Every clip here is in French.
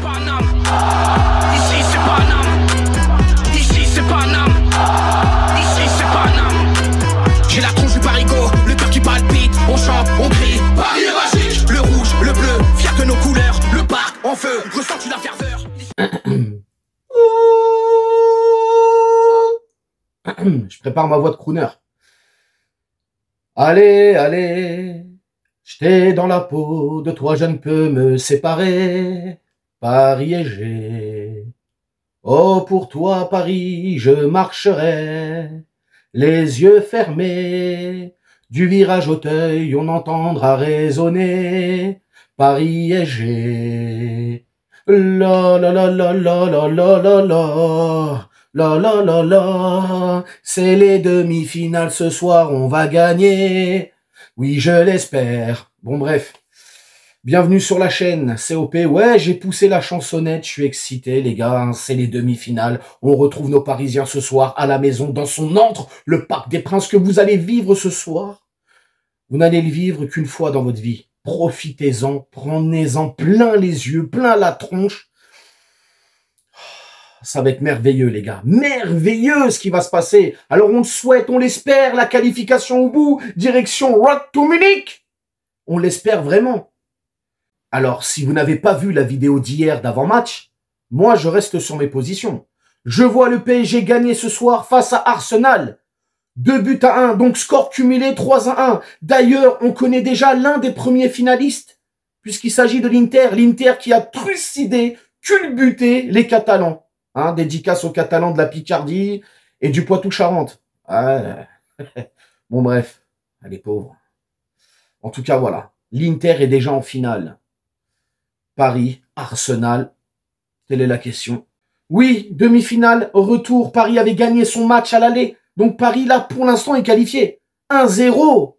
Paname. Ici c'est Paname. Ici c'est Paname. Ici c'est Paname. J'ai la tronche du parigot, le cœur qui palpite. On chante, on crie, Paris est magique. Le rouge, le bleu, fier de nos couleurs. Le parc en feu, ressens-tu la ferveur? Je prépare ma voix de crooner. Allez, allez, j'étais dans la peau de toi, je ne peux me séparer. Paris et j'ai. Oh, pour toi, Paris, je marcherai, les yeux fermés. Du virage Auteuil, on entendra résonner. Paris et j'ai. La la la la la la la la la. La la la la, c'est les demi-finales ce soir, on va gagner. Oui, je l'espère. Bon, bref. Bienvenue sur la chaîne COP. Ouais, j'ai poussé la chansonnette, je suis excité, les gars. C'est les demi-finales. On retrouve nos Parisiens ce soir à la maison, dans son antre, le Parc des Princes que vous allez vivre ce soir. Vous n'allez le vivre qu'une fois dans votre vie. Profitez-en, prenez-en plein les yeux, plein la tronche. Ça va être merveilleux, les gars. Merveilleux ce qui va se passer. Alors, on le souhaite, on l'espère, la qualification au bout, direction Road to Munich. On l'espère vraiment. Alors, si vous n'avez pas vu la vidéo d'hier d'avant-match, moi, je reste sur mes positions. Je vois le PSG gagner ce soir face à Arsenal. 2-1, donc score cumulé 3-1. D'ailleurs, on connaît déjà l'un des premiers finalistes, puisqu'il s'agit de l'Inter. L'Inter qui a trucidé, culbuté les Catalans. Hein, dédicace aux Catalans de la Picardie et du Poitou-Charentes. Ah, bon, bref, les pauvres. En tout cas, voilà. L'Inter est déjà en finale. Paris, Arsenal, telle est la question. Oui, demi-finale, retour. Paris avait gagné son match à l'aller. Donc Paris, là, pour l'instant, est qualifié. 1-0.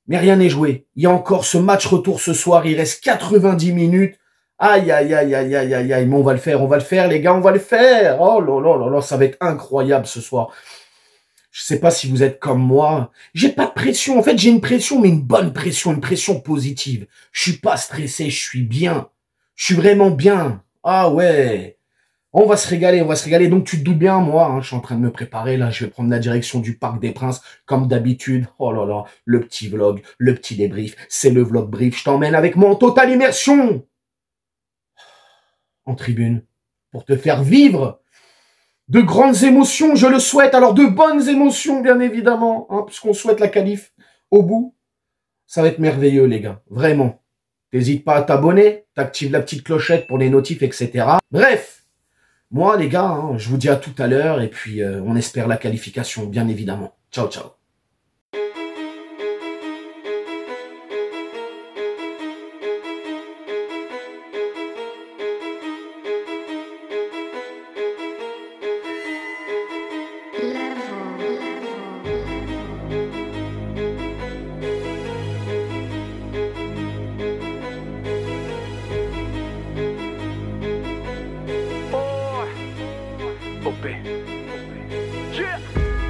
Mais rien n'est joué. Il y a encore ce match retour ce soir. Il reste 90 minutes. Aïe, aïe, aïe, aïe, aïe, aïe, aïe, mais on va le faire, les gars, on va le faire. Oh là là là là, ça va être incroyable ce soir. Je sais pas si vous êtes comme moi. J'ai pas de pression. En fait, j'ai une pression, mais une bonne pression, une pression positive. Je suis pas stressé, je suis bien. Je suis vraiment bien. Ah ouais. On va se régaler, on va se régaler. Donc, tu te doutes bien, moi, hein, je suis en train de me préparer, là. Je vais prendre la direction du Parc des Princes, comme d'habitude. Oh là là, le petit vlog, le petit débrief. C'est le vlog brief. Je t'emmène avec moi en totale immersion. En tribune, pour te faire vivre de grandes émotions, je le souhaite. Alors, de bonnes émotions, bien évidemment, hein, puisqu'on souhaite la qualif au bout. Ça va être merveilleux, les gars, vraiment. N'hésite pas à t'abonner, t'actives la petite clochette pour les notifs, etc. Bref, moi, les gars, hein, je vous dis à tout à l'heure, et puis on espère la qualification, bien évidemment. Ciao, ciao.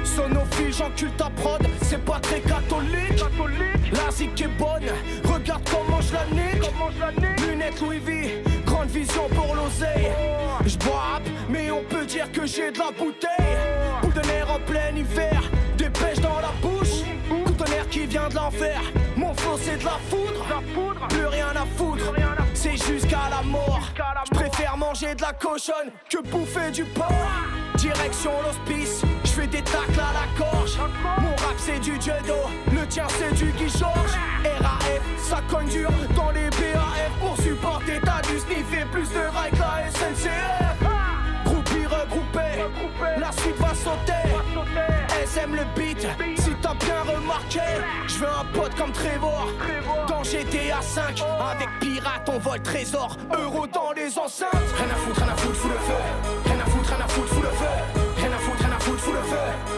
Sonophile, j'encule ta prod, c'est pas très catholique. La zik est bonne, regarde comment je la nique. Lunettes Louis V, grande vision pour l'oseille. J'bois, mais on peut dire que j'ai de la bouteille. Boule de nerf en plein hiver, des pêches dans la bouche. Coup de nerf qui vient de l'enfer, mon flow c'est de la foudre. Plus rien à foutre, c'est jusqu'à la mort. J'préfère manger de la cochonne que bouffer du porc. Direction l'hospice, j'fais des tacles à la gorge. Mon rap c'est du judo, le tien c'est du Guy Georges. RAF, ça cogne dur dans les BAF. Pour supporter t'as dû sniffer plus de rails que la SNCF. Groupie regroupé, la suite va sauter. SM le beat, si t'as bien remarqué. J'veux un pote comme Trevor, dans GTA 5. Avec pirate on vole trésor, euro dans les enceintes. Rien à foutre, fous le feu. Rien à foutre, fous le feu. Rien à foutre, fous le feu.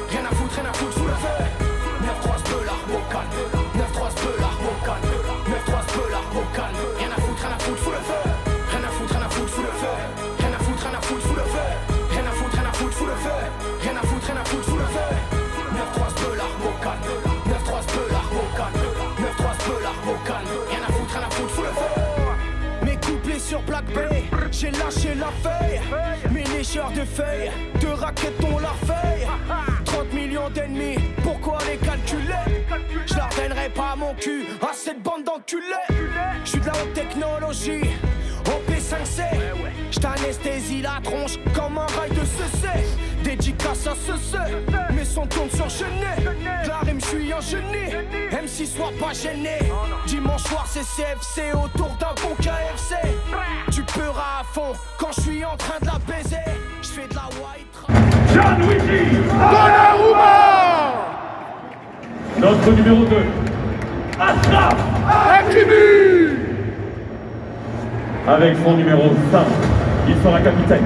Rien à foutre, fous le feu. 9-3 spelard, bon calme. 9-3 spelard, bon calme. 9-3 spelard, bon calme. Rien à foutre, fous le feu. Rien à foutre, fous le feu. Rien à foutre, fous le feu. Rien à foutre, fous le feu. Rien à foutre, fous le feu. 9-3 spelard, bon calme. 9-3 spelard, bon calme. 9-3 spelard, bon calme. Rien à foutre, fous le feu. Mes couplets sur Black Bay, j'ai lâché la feuille. Mes lécheurs de feuilles, de raquettes on la feuille. 30 millions d'ennemis, pourquoi les calculer? Je leur donnerai pas mon cul à cette bande d'enculés. Je suis de la haute technologie, au P5C. Je t'anesthésie la tronche comme un rail de CC. Dédicace à CC, mais son tourne sur Genet. La rime, je suis un génie, MC sois pas gêné. Dimanche soir c'est CFC autour d'un bon KFC. Tu peuras à fond quand je suis en train de la baiser. Je fais de la white. Gianluigi Donnarumma. Notre numéro 2, Ashraf Hakimi. Avec son numéro 5, il sera capitaine,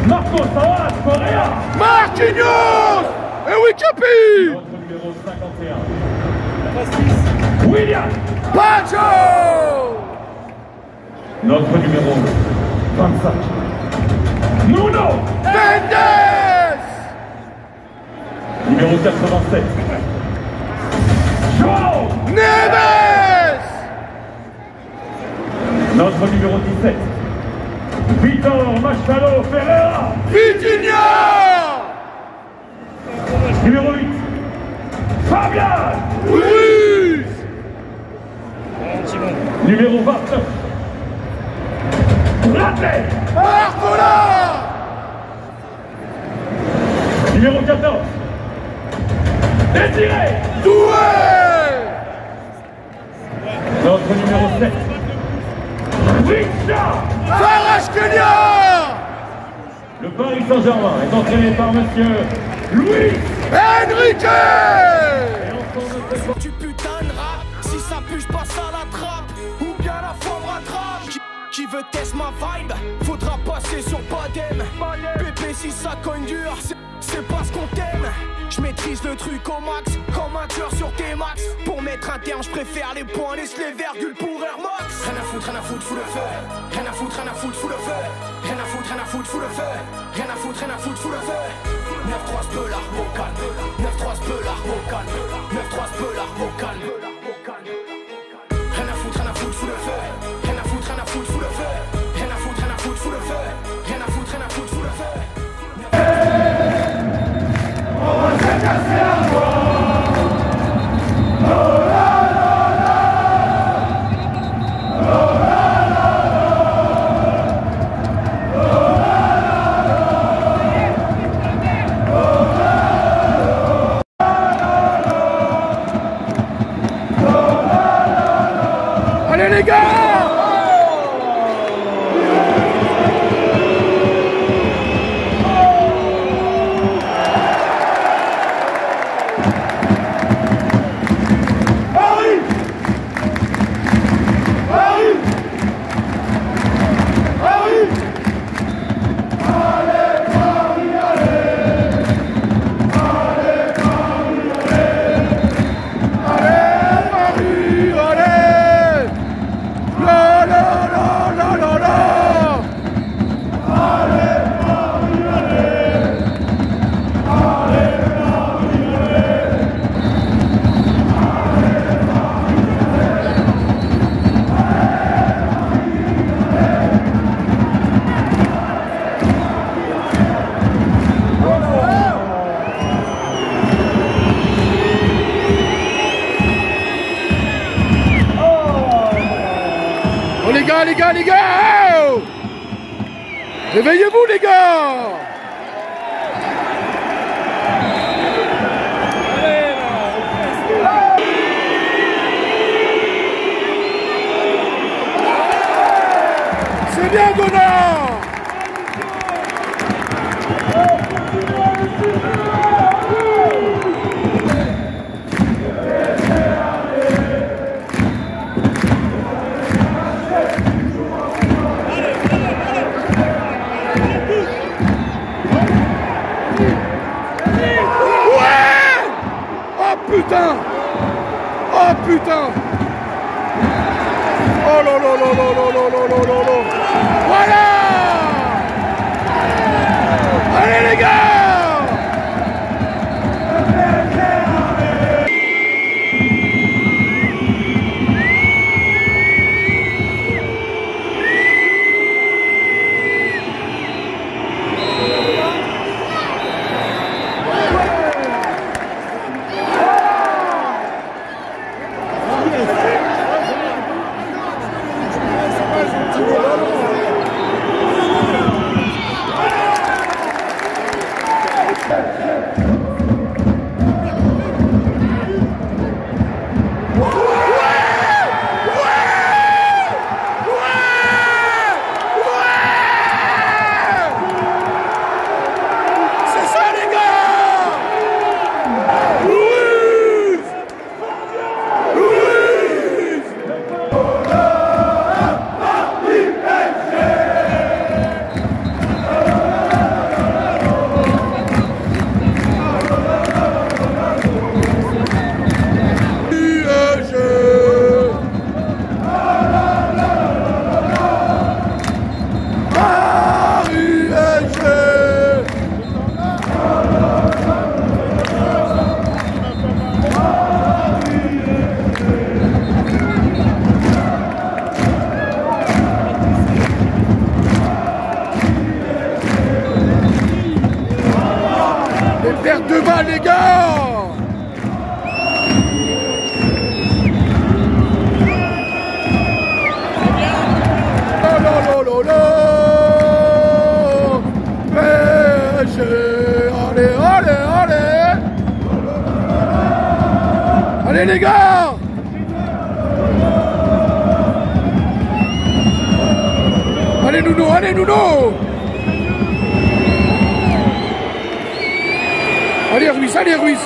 Marcos Fawaz Correa. Marquinhos et Wikapi. Notre numéro 51, William Pacho. Notre numéro 25, Nuno Mendes. Numéro 87, João Neves. Notre numéro 17, Vitor Machado Ferreira. Vitinha. Numéro 8, Fabian Ruiz. Numéro 29, Bradley Arcola. Numéro 14, Désiré Doué. Notre numéro 7, Richard. Kvaratskhelia. Le Paris Saint-Germain est entraîné par monsieur Luis Enrique. Tu putain de rap, si ça pue, je passe à la trappe. Ou bien la foi me rattrape. Qui veut tester ma vibe, faudra passer sur Padem. Pépé si ça cogne dur, c'est parce qu'on t'aime. Je maîtrise le truc au max, comme un tueur sur T-Max. Pour mettre un terme, je préfère les points, laisse les virgules pour Air Max. Rien à foutre, fous le feu. Rien à foutre, fous le feu. Rien à foutre, fous le feu. Rien à foutre, fous le feu. 9-3 se peut l'arbre au calme. 9-3 se peut l'arbre au calme. 9-3 se peut l'arbre au calme. Rien à foutre, fous le feu. Rien à foutre, fous le feu. Rien à foutre, fous le feu. Rien à foutre, fous le feu. On va se casser la voix. Oh là là là. Oh là là là. Oh là là là. Allez les gars. Les gars, oh, réveillez-vous les gars. C'est bien Donnard. Putain! Oh putain! Oh là là là là là là là là là là! Voilà! Allez les gars! Allez les gars! Allez Nuno, allez Nuno! Allez Ruiz, allez Ruiz!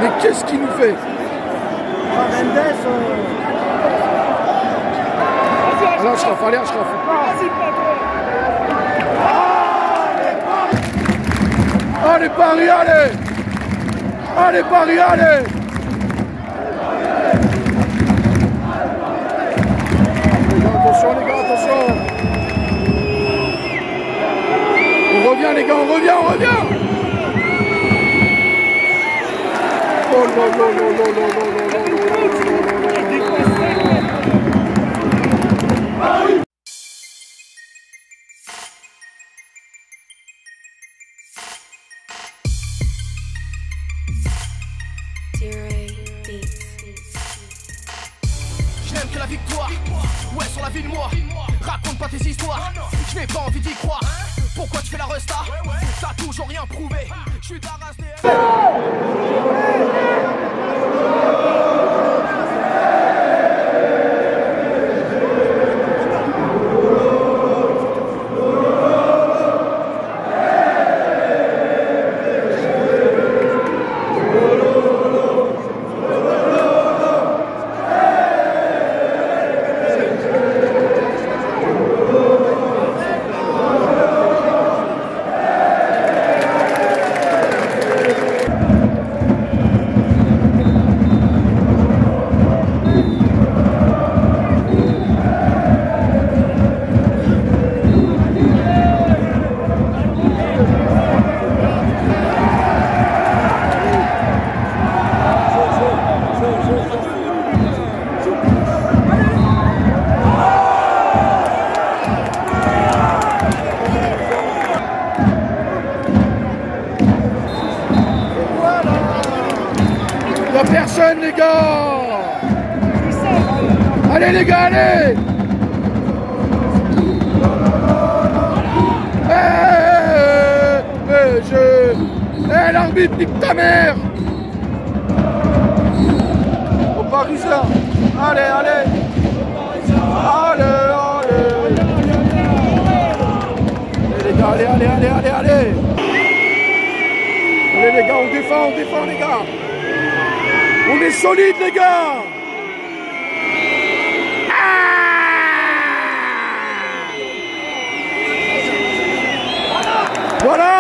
Mais qu'est-ce qu'il nous fait? Allez Achraf, allez Achraf. Allez Paris, allez! Allez Paris, allez! Attention les gars, attention! On revient les gars, on revient, on revient! Oh non, non, non, non, non, non, non, non, non, non, non, non. Je n'aime que la victoire, ouais sur la vie de moi. Raconte pas tes histoires, je n'ai pas envie d'y croire. Pourquoi tu fais la resta? T'as toujours rien prouvé. Je suis d'Arras des... Y'a personne les gars! Allez les gars, allez! L'arbitre, nique ta mère! Au Parisien! Allez, allez! Allez, allez! Allez les gars, allez, allez, allez, allez, allez! Allez les gars, on défend les gars! On est solide les gars! Voilà!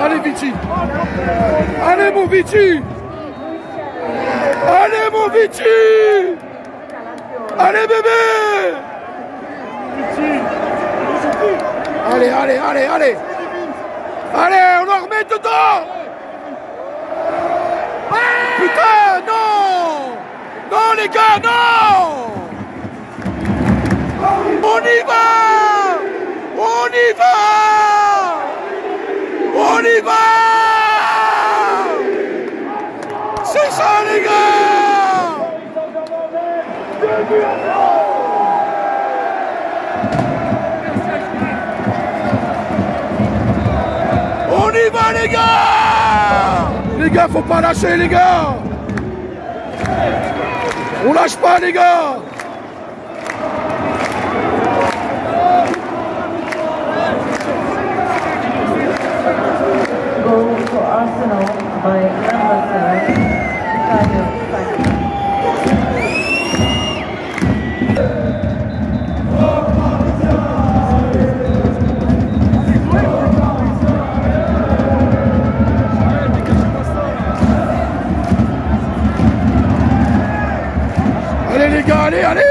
Allez Vici! Allez mon Vici! Allez mon Vici! Allez bébé! Allez, allez, allez, allez! Allez, on en remet dedans! Putain, non! Non les gars, non! On y va! On y va! On y va! C'est ça les gars! On y va les gars! Les gars, faut pas lâcher les gars! On lâche pas les gars! Goal for Arsenal. by Ambassador Ricardo Pacheco. Allez les gars, allez, allez!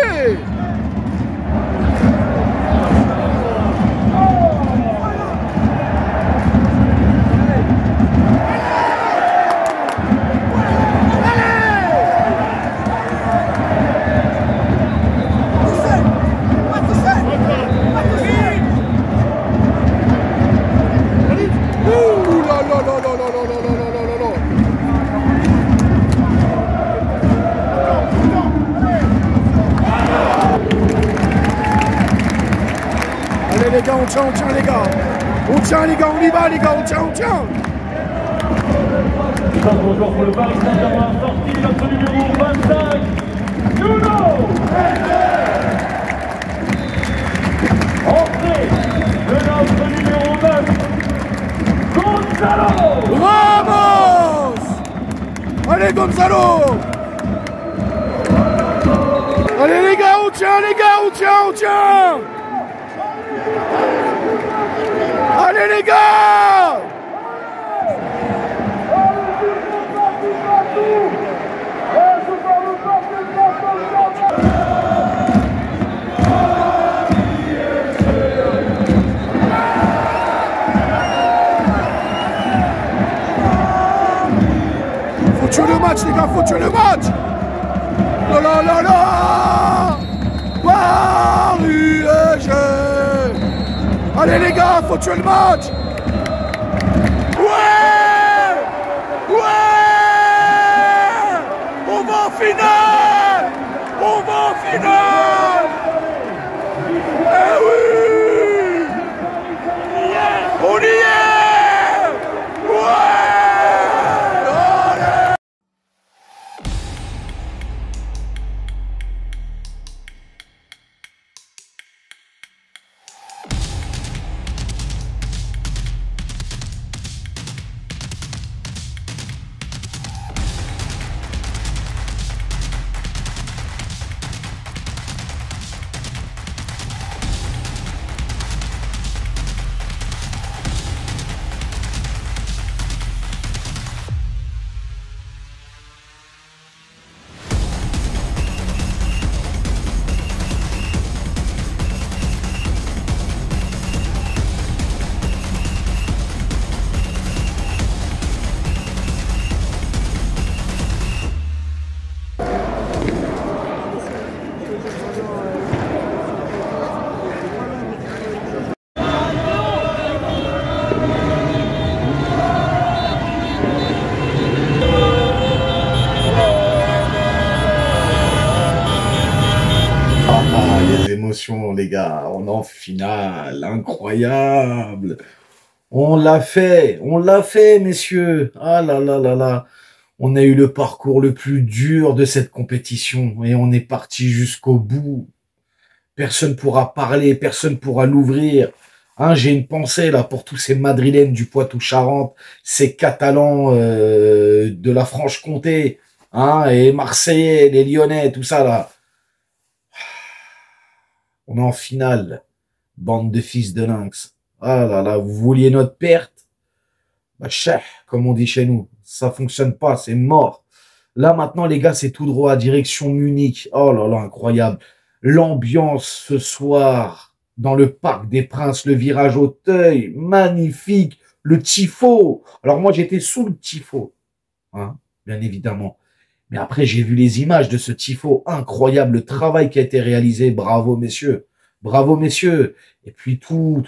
Allez les gars, on tient les gars. On tient les gars, on y va les gars, on tient. Bonjour pour le Paris Saint-Germain, sorti de notre numéro 25, Nuno. Entrée de notre numéro 9, Gonzalo. Vamos! Allez Gonzalo! Allez les gars, on tient les gars, on tient! Allez les gars! Faut tuer le match les gars, faut tuer le match! Oh là là là! Paris SG! Allez les gars, faut tuer le match! Ouais! Ouais! On va en finale! On va en finale! Eh oui! On y est! Ouais! Allez! Les émotions, les gars, on est en finale, incroyable. On l'a fait, messieurs. Ah là là là là. On a eu le parcours le plus dur de cette compétition et on est parti jusqu'au bout. Personne pourra parler, personne pourra l'ouvrir. Hein, j'ai une pensée là pour tous ces Madrilènes du Poitou-Charentes, ces Catalans de la Franche-Comté, hein, et Marseillais, les Lyonnais, tout ça là. On est en finale, bande de fils de lynx. Ah là là, vous vouliez notre perte? Bah, chef, comme on dit chez nous, ça fonctionne pas, c'est mort. Là maintenant les gars, c'est tout droit, direction Munich. Oh là là, incroyable. L'ambiance ce soir dans le Parc des Princes, le virage Auteuil, magnifique. Le tifo. Alors moi j'étais sous le tifo, hein, bien évidemment. Mais après, j'ai vu les images de ce tifo incroyable, le travail qui a été réalisé. Bravo, messieurs. Bravo, messieurs. Et puis, tout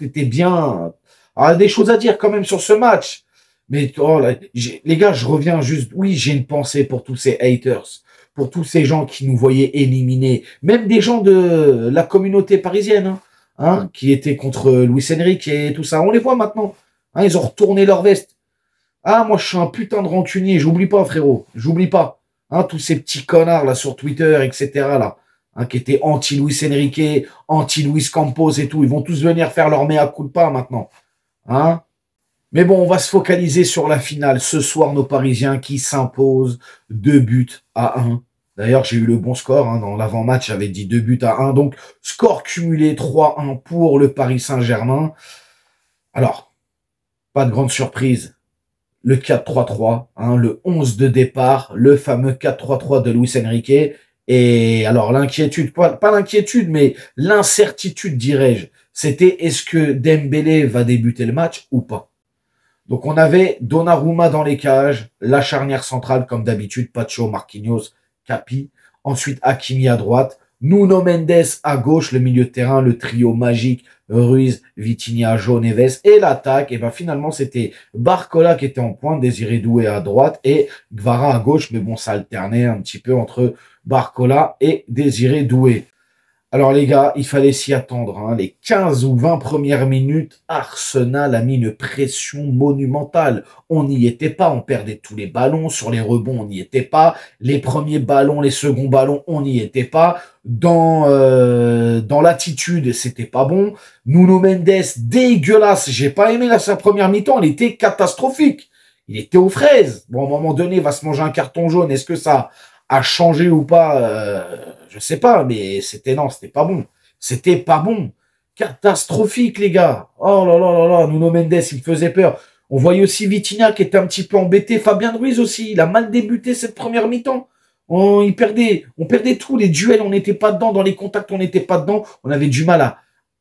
était bien. Ah, des choses à dire quand même sur ce match. Mais, oh là, les gars, je reviens juste. Oui, j'ai une pensée pour tous ces haters, pour tous ces gens qui nous voyaient éliminés. Même des gens de la communauté parisienne, hein, qui étaient contre Luis Enrique et tout ça. On les voit maintenant. Hein, ils ont retourné leur veste. Ah, moi, je suis un putain de rancunier. J'oublie pas, frérot. J'oublie pas. Hein, tous ces petits connards, là, sur Twitter, etc., là, hein, qui étaient anti-Luis Enrique, anti-Luis Campos et tout. Ils vont tous venir faire leur mea culpa, maintenant. Hein? Mais bon, on va se focaliser sur la finale. Ce soir, nos Parisiens qui s'imposent 2 buts à 1. D'ailleurs, j'ai eu le bon score. Hein, dans l'avant-match, j'avais dit 2 buts à 1. Donc, score cumulé 3-1 pour le Paris Saint-Germain. Alors, pas de grande surprise. Le 4-3-3, hein, le 11 de départ, le fameux 4-3-3 de Luis Enrique. Et alors, l'inquiétude, pas l'inquiétude, mais l'incertitude, dirais-je, c'était est-ce que Dembélé va débuter le match ou pas? Donc, on avait Donnarumma dans les cages, la charnière centrale, comme d'habitude, Pacho, Marquinhos, Capi. Ensuite, Hakimi à droite, Nuno Mendes à gauche, le milieu de terrain, le trio magique, Ruiz, Vitinha, João Neves. Et l'attaque, et ben finalement, c'était Barcola qui était en pointe, Désiré Doué à droite et Gvara à gauche. Mais bon, ça alternait un petit peu entre Barcola et Désiré Doué. Alors les gars, il fallait s'y attendre. Hein. Les 15 ou 20 premières minutes, Arsenal a mis une pression monumentale. On n'y était pas, on perdait tous les ballons. Sur les rebonds, on n'y était pas. Les premiers ballons, les seconds ballons, on n'y était pas. Dans l'attitude, c'était pas bon. Nuno Mendes, dégueulasse. J'ai pas aimé sa première mi-temps, elle était catastrophique. Il était aux fraises. Bon, à un moment donné, il va se manger un carton jaune. Est-ce que ça a changé ou pas, je sais pas, mais c'était pas bon. C'était pas bon. Catastrophique, les gars. Oh là là là là, Nuno Mendes, il me faisait peur. On voyait aussi Vitinha qui était un petit peu embêté. Fabien Ruiz aussi, il a mal débuté cette première mi-temps. On perdait tout, les duels, on n'était pas dedans, dans les contacts, on n'était pas dedans. On avait du mal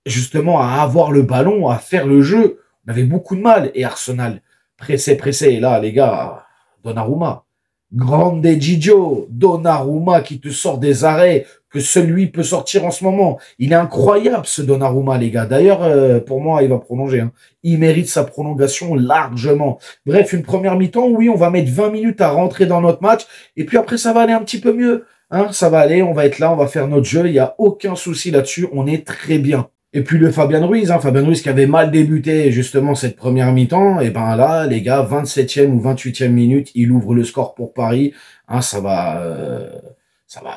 justement, à avoir le ballon, à faire le jeu. On avait beaucoup de mal. Et Arsenal, pressé. Et là, les gars, Donnarumma. Grande Gigio, Donnarumma qui te sort des arrêts que celui peut sortir en ce moment. Il est incroyable ce Donnarumma, les gars. D'ailleurs, pour moi, il va prolonger. Hein. Il mérite sa prolongation largement. Bref, une première mi-temps, oui, on va mettre 20 minutes à rentrer dans notre match. Et puis après, ça va aller un petit peu mieux. Hein, ça va aller, on va être là, on va faire notre jeu. Il n'y a aucun souci là-dessus. On est très bien. Et puis le Fabien Ruiz qui avait mal débuté justement cette première mi-temps, et ben là, les gars, 27e ou 28e minute, il ouvre le score pour Paris. Hein, ça va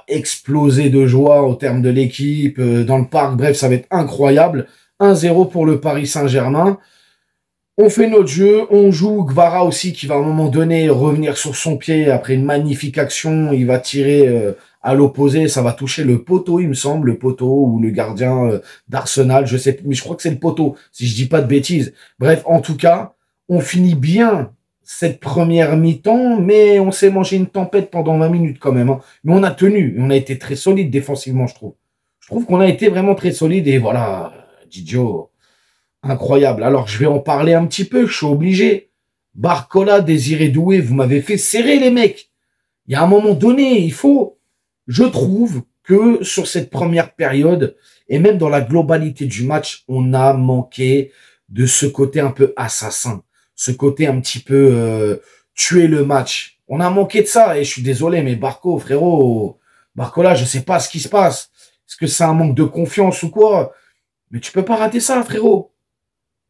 exploser de joie au terme de l'équipe, dans le parc. Bref, ça va être incroyable. 1-0 pour le Paris Saint-Germain. On fait notre jeu, on joue. Gvara aussi qui va à un moment donné revenir sur son pied après une magnifique action. Il va tirer à l'opposé, ça va toucher le poteau, il me semble, le poteau ou le gardien d'Arsenal, je sais plus, mais je crois que c'est le poteau, si je dis pas de bêtises. Bref, en tout cas, on finit bien cette première mi-temps, mais on s'est mangé une tempête pendant 20 minutes quand même. Hein. Mais on a tenu, on a été très solide défensivement, je trouve. Je trouve qu'on a été vraiment très solide et voilà, Didio, incroyable. Alors, je vais en parler un petit peu, je suis obligé. Barcola, Désiré Doué, vous m'avez fait serrer les mecs. Il y a un moment donné, il faut... Je trouve que sur cette première période, et même dans la globalité du match, on a manqué de ce côté un peu assassin, ce côté un petit peu tuer le match. On a manqué de ça, et je suis désolé, mais Barcola, je sais pas ce qui se passe. Est-ce que c'est un manque de confiance ou quoi? Mais tu peux pas rater ça, frérot.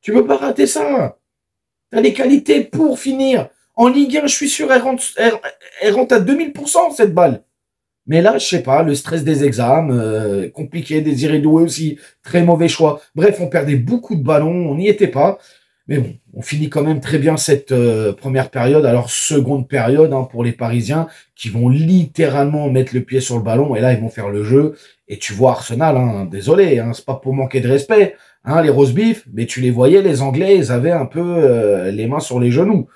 Tu peux pas rater ça. T'as les qualités pour finir. En Ligue 1, je suis sûr, elle rentre à 2000% cette balle. Mais là, je sais pas, le stress des examens, compliqué, Désiré Doué aussi, très mauvais choix. Bref, on perdait beaucoup de ballons, on n'y était pas. Mais bon, on finit quand même très bien cette première période. Alors, seconde période hein, pour les Parisiens qui vont littéralement mettre le pied sur le ballon. Et là, ils vont faire le jeu. Et tu vois Arsenal, hein, désolé, hein, c'est pas pour manquer de respect, hein, les roast beef, mais tu les voyais, les Anglais, ils avaient un peu les mains sur les genoux.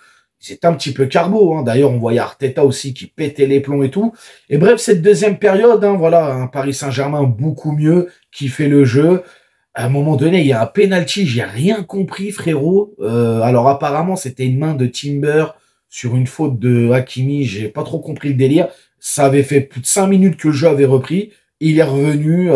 C'est un petit peu carbo. Hein. D'ailleurs, on voyait Arteta aussi qui pétait les plombs et tout. Et bref, cette deuxième période, hein, voilà, un Paris Saint-Germain beaucoup mieux, qui fait le jeu. À un moment donné, il y a un penalty, j'ai rien compris, frérot. Alors apparemment, c'était une main de Timber sur une faute de Hakimi. J'ai pas trop compris le délire. Ça avait fait plus de 5 minutes que le jeu avait repris. Il est revenu.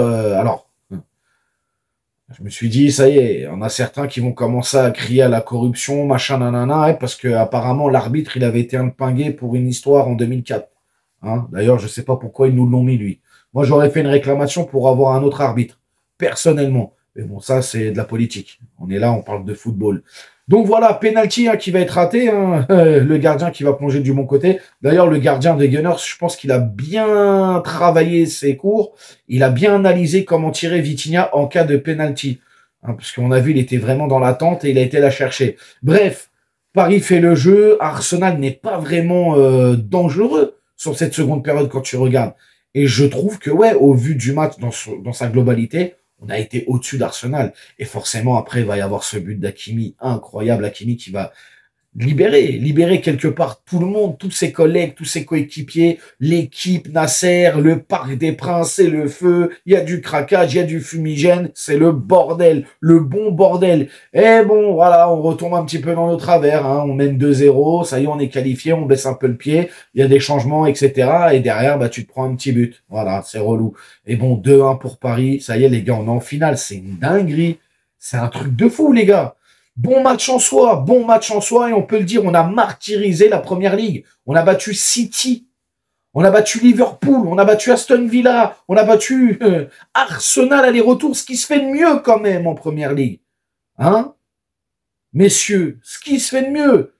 Je me suis dit, ça y est, on a certains qui vont commencer à crier à la corruption, machin, nanana, parce que apparemment l'arbitre, il avait été impingué pour une histoire en 2004. Hein. D'ailleurs, je sais pas pourquoi ils nous l'ont mis, lui. Moi, j'aurais fait une réclamation pour avoir un autre arbitre, personnellement. Mais bon, ça, c'est de la politique. On est là, on parle de football. Donc voilà, penalty hein, qui va être raté. Hein. Le gardien qui va plonger du bon côté. D'ailleurs, le gardien des Gunners, je pense qu'il a bien travaillé ses cours. Il a bien analysé comment tirer Vitinha en cas de penalty. Hein, parce qu'on a vu, il était vraiment dans l'attente et il a été la chercher. Bref, Paris fait le jeu. Arsenal n'est pas vraiment dangereux sur cette seconde période quand tu regardes. Et je trouve que, ouais, au vu du match dans sa globalité, on a été au-dessus d'Arsenal. Et forcément, après, il va y avoir ce but d'Hakimi, incroyable. Hakimi qui va libérer quelque part tout le monde, tous ses collègues, tous ses coéquipiers, l'équipe, Nasser, le Parc des Princes, c'est le feu, il y a du craquage, il y a du fumigène, c'est le bordel, le bon bordel. Et bon, voilà, on retombe un petit peu dans nos travers, hein, on mène 2-0, ça y est, on est qualifié, on baisse un peu le pied, il y a des changements, etc. Et derrière, bah, tu te prends un petit but. Voilà, c'est relou. Et bon, 2-1 pour Paris, ça y est, les gars, on est en finale, c'est une dinguerie. C'est un truc de fou, les gars. Bon match en soi, et on peut le dire, on a martyrisé la Première Ligue. On a battu City, on a battu Liverpool, on a battu Aston Villa, on a battu Arsenal aller-retour, ce qui se fait de mieux quand même en Première Ligue. Hein? Messieurs, ce qui se fait de mieux.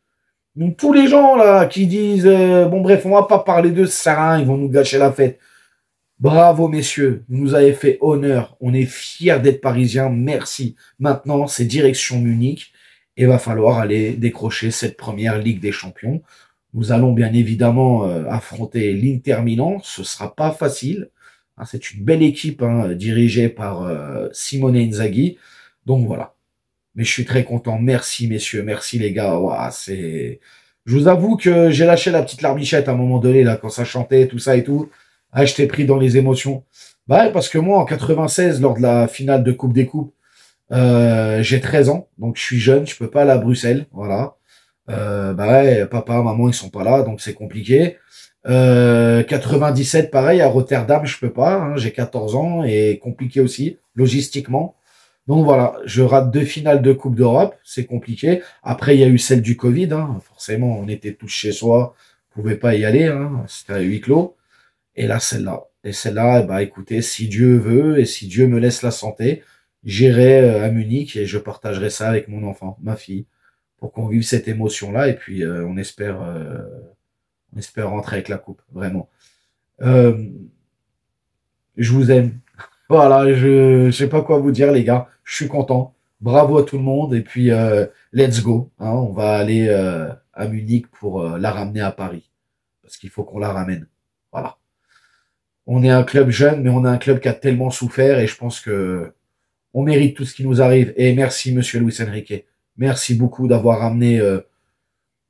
Donc tous les gens là qui disent, bon bref, on va pas parler d'eux, ça sert à rien, ils vont nous gâcher la fête. Bravo, messieurs. Vous nous avez fait honneur. On est fiers d'être parisiens. Merci. Maintenant, c'est direction Munich. Et va falloir aller décrocher cette première Ligue des Champions. Nous allons bien évidemment affronter l'Inter Milan. Ce sera pas facile. Hein, c'est une belle équipe dirigée par Simone Inzaghi. Donc voilà. Mais je suis très content. Merci, messieurs. Merci, les gars. Ouah, je vous avoue que j'ai lâché la petite larmichette à un moment donné, là, quand ça chantait, tout ça et tout. Ah, je t'ai pris dans les émotions. Bah, parce que moi, en 96, lors de la finale de Coupe des Coupes, j'ai 13 ans, donc je suis jeune, je peux pas aller à Bruxelles, voilà. Bah ouais, papa, maman, ils sont pas là, donc c'est compliqué. 97, pareil, à Rotterdam, je peux pas, hein, j'ai 14 ans, et compliqué aussi, logistiquement. Donc voilà, je rate 2 finales de Coupe d'Europe, c'est compliqué. Après, il y a eu celle du Covid, hein, forcément, on était tous chez soi, on pouvait pas y aller, hein, c'était à huis clos. Et là, celle-là. Et celle-là, bah, écoutez, si Dieu veut et si Dieu me laisse la santé, j'irai à Munich et je partagerai ça avec mon enfant, ma fille, pour qu'on vive cette émotion-là. Et puis, on espère rentrer avec la coupe, vraiment. Je vous aime. Voilà, je sais pas quoi vous dire, les gars. Je suis content. Bravo à tout le monde. Et puis, let's go. Hein, on va aller à Munich pour la ramener à Paris. Parce qu'il faut qu'on la ramène. Voilà. On est un club jeune, mais on est un club qui a tellement souffert et je pense que on mérite tout ce qui nous arrive. Et merci, monsieur Luis Enrique. Merci beaucoup d'avoir amené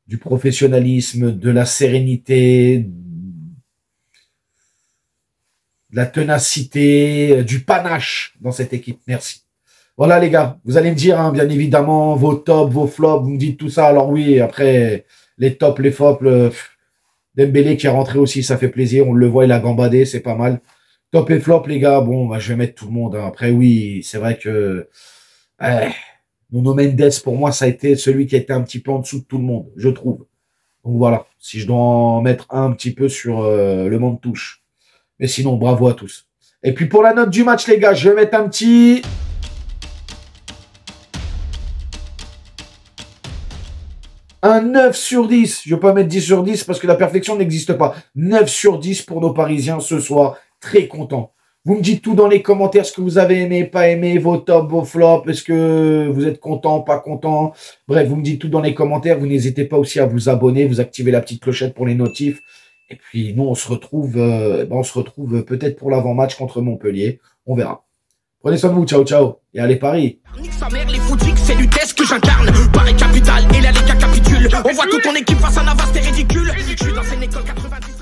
du professionnalisme, de la sérénité, de la ténacité, du panache dans cette équipe. Merci. Voilà, les gars. Vous allez me dire, hein, bien évidemment, vos tops, vos flops. Vous me dites tout ça. Alors oui, après, les tops, les flops... Dembélé qui est rentré aussi, ça fait plaisir. On le voit, il a gambadé, c'est pas mal. Top et flop, les gars. Bon, bah, je vais mettre tout le monde. Hein. Après, oui, c'est vrai que Nuno Mendes, pour moi, ça a été celui qui a été un petit peu en dessous de tout le monde, je trouve. Donc voilà, si je dois en mettre un petit peu sur le monde touche. Mais sinon, bravo à tous. Et puis pour la note du match, les gars, je vais mettre un petit... Un 9 sur 10. Je ne vais pas mettre 10 sur 10 parce que la perfection n'existe pas. 9 sur 10 pour nos Parisiens ce soir. Très content. Vous me dites tout dans les commentaires, ce que vous avez aimé, pas aimé, vos tops, vos flops. Est-ce que vous êtes content, pas content? Bref, vous me dites tout dans les commentaires. Vous n'hésitez pas aussi à vous abonner, vous activez la petite clochette pour les notifs. Et puis nous, on se retrouve peut-être pour l'avant-match contre Montpellier. On verra. Prenez soin de vous. Ciao, ciao. Et allez Paris. Nique sa mère, les foutiques, c'est l'UTES que j'incarne. Paris capitale et là les gars capitulent. On voit que ton équipe face à Navas, t'es ridicule. Je suis dans une école 90.